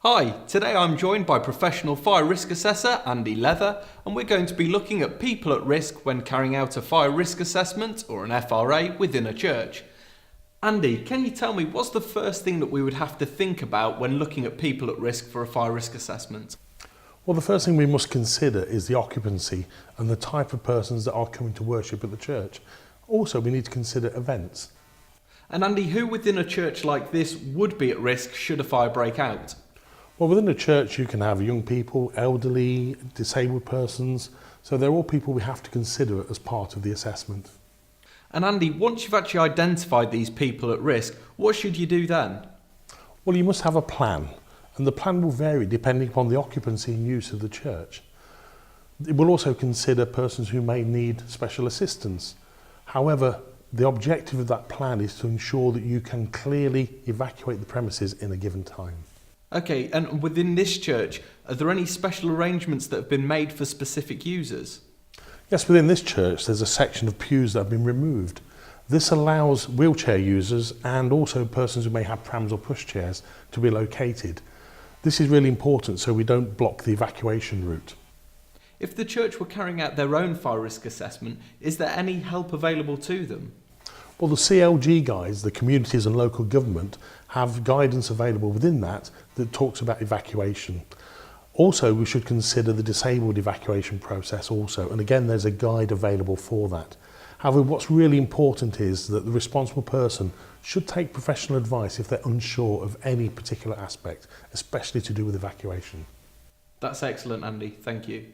Hi, today I'm joined by professional fire risk assessor Andy Leather, and we're going to be looking at people at risk when carrying out a fire risk assessment or an FRA within a church. Andy, can you tell me what's the first thing that we would have to think about when looking at people at risk for a fire risk assessment? Well, the first thing we must consider is the occupancy and the type of persons that are coming to worship at the church. Also, we need to consider events. And Andy, who within a church like this would be at risk should a fire break out? Well, within a church you can have young people, elderly, disabled persons, so they're all people we have to consider as part of the assessment. And Andy, once you've actually identified these people at risk, what should you do then? Well, you must have a plan, and the plan will vary depending upon the occupancy and use of the church. It will also consider persons who may need special assistance. However, the objective of that plan is to ensure that you can clearly evacuate the premises in a given time. Okay, and within this church, are there any special arrangements that have been made for specific users? Yes, within this church there's a section of pews that have been removed. This allows wheelchair users and also persons who may have prams or pushchairs to be located. This is really important so we don't block the evacuation route. If the church were carrying out their own fire risk assessment, is there any help available to them? Well, the CLG guides, the communities and local government, have guidance available within that talks about evacuation. Also, we should consider the disabled evacuation process also, and again there's a guide available for that. However, what's really important is that the responsible person should take professional advice if they're unsure of any particular aspect, especially to do with evacuation. That's excellent, Andy. Thank you.